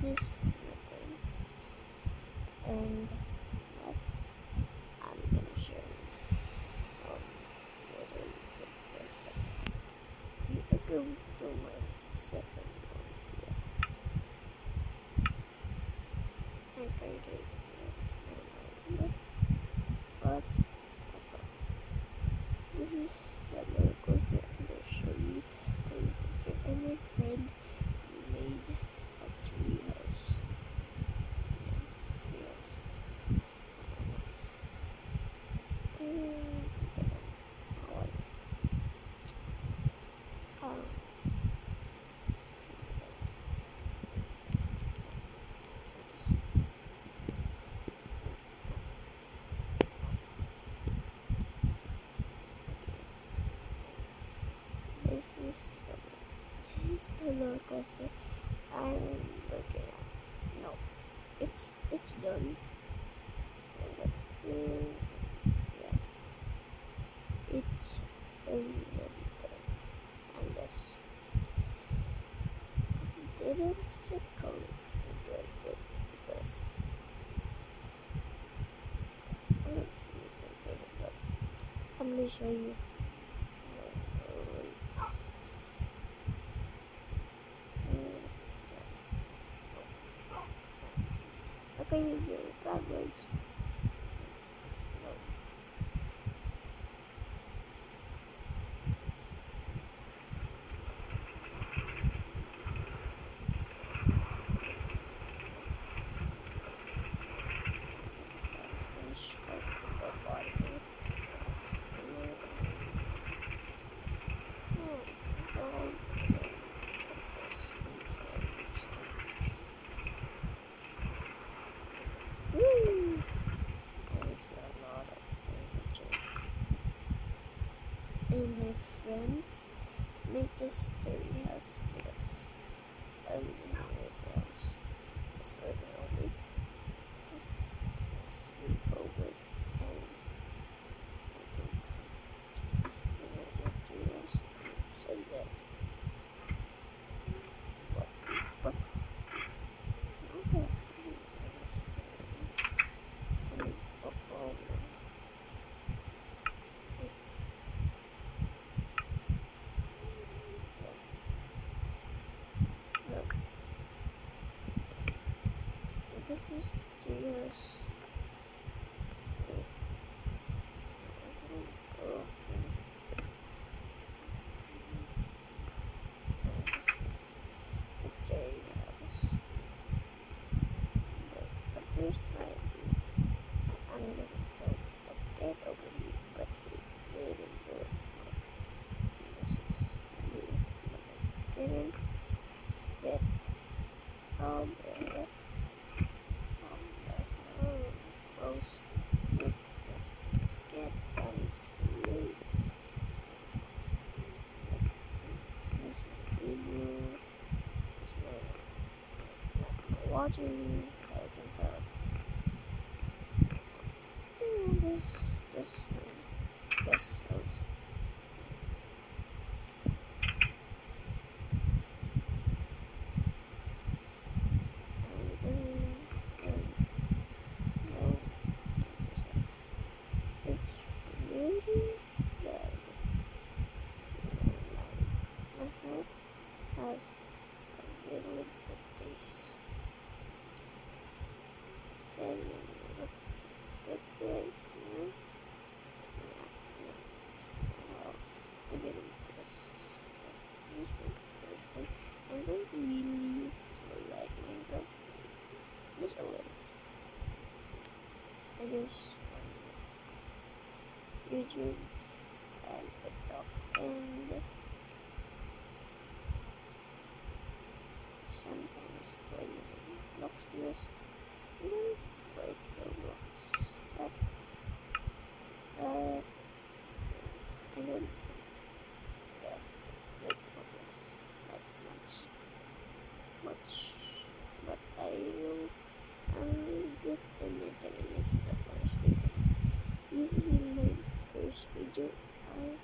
is nothing, and that's I'm gonna share later. We are going to my second one here. I'm going to but this is the roller coaster I'm going to show you. Roller coaster, and my friend made a tree house. This is the roller coaster I'm looking at. No, it's done. And that's the yeah. It's already done. And this didn't check out it because I'm gonna show you. Okay, you do backwards. Slow. And my friend made this dirty house because I'm using his house. So I sleep over and something with 3 years. So yeah. What? This is the 3 years. Here's my I'm gonna build the bed over here, but they didn't do it. This is new, but it didn't fit on the post with the get and sleep. This material is my water. I can tell. This house. And this is the so it's really bad. My heart has a really good taste. Then what's the good right now? The middle because this one. I don't really like Minecraft. Just a little. I use YouTube and TikTok and sometimes play Roblox plus and then play Roblox. That I don't like Roblox that much, but I will. I'm good in maintaining it the first because usually my first video I'm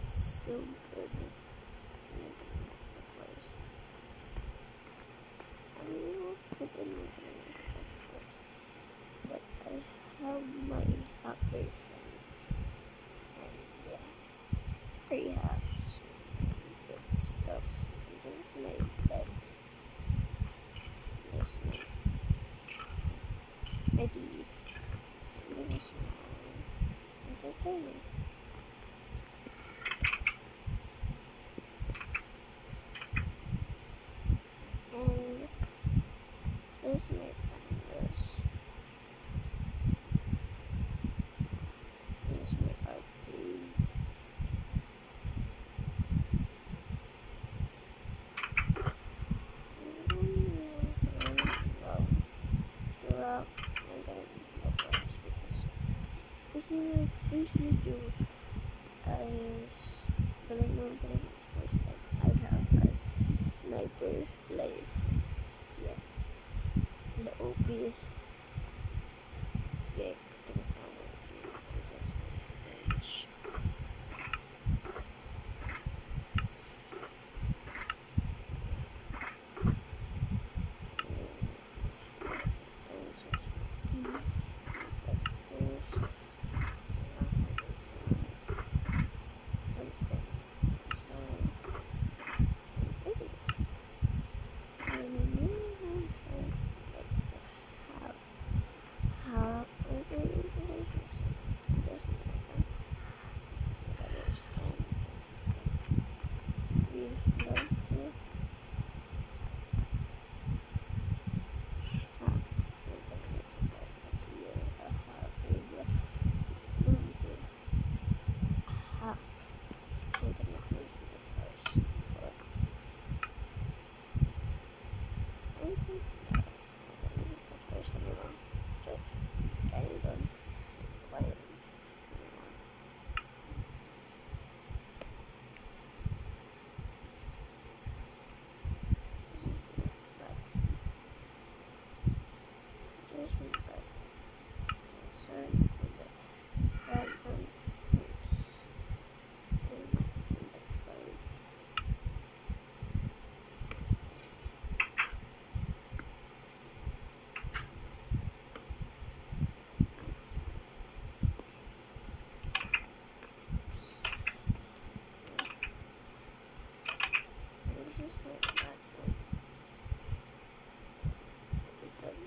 so good at making the first. have my hacker friend, and yeah, we have some good stuff. This is my bed. This is my TV. And this is my entertainment. And this is my panels. This is my arcade. Throughout, I'm gonna use the forest because this is a brief video. I use Valorant and Sports, and I have a sniper life. Yeah, the OPS. Yeah, the power game. That's my French.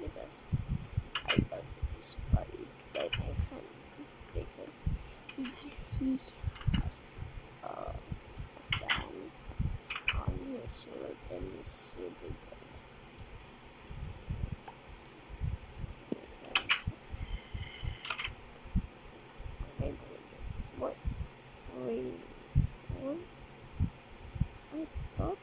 Because I got inspired by my friend because he has a jam on his sword and he's super good. What? Wait, what? I thought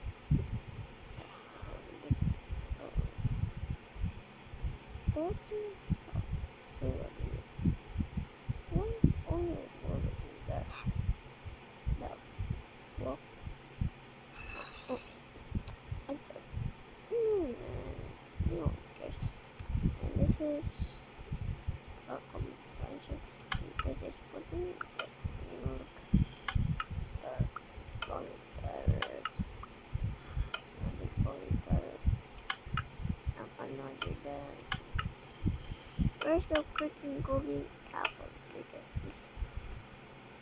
so once only one that that flop. Oh, I thought no, it's good. And this is a comment expansion. There's this button that look long carrots, another golden carrot, another bag. Where's the freaking golden apple? Because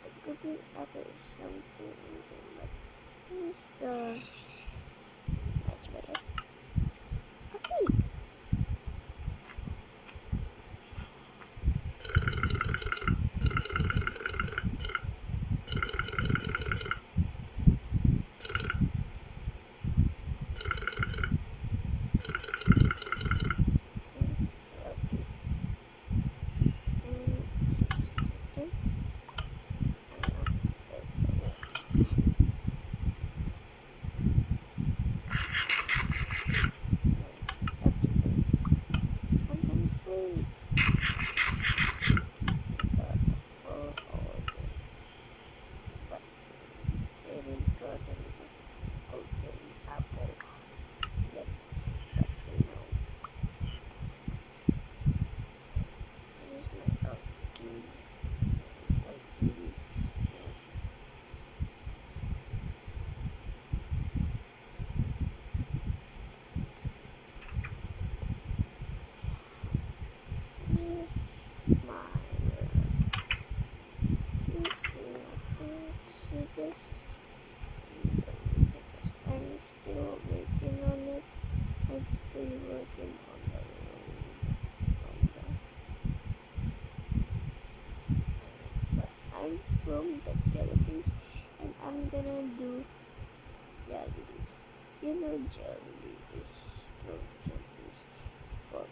the golden apple is something insane, but this is the much better. Okay. from the Philippines, and I'm gonna do Jollibee. You know Jollibee is provisions for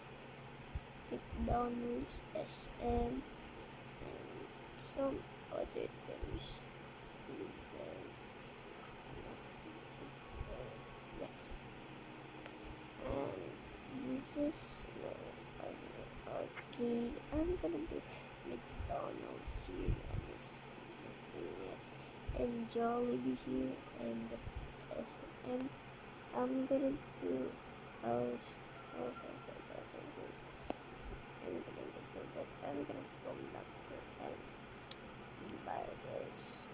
McDonald's, SM, and some other things. Yeah. And this is my arcade. I'm gonna do McDonald's here and this doing it, and Jollibee here and the SM. I'm gonna do house. I'm gonna do that. I'm gonna go back to and buy this.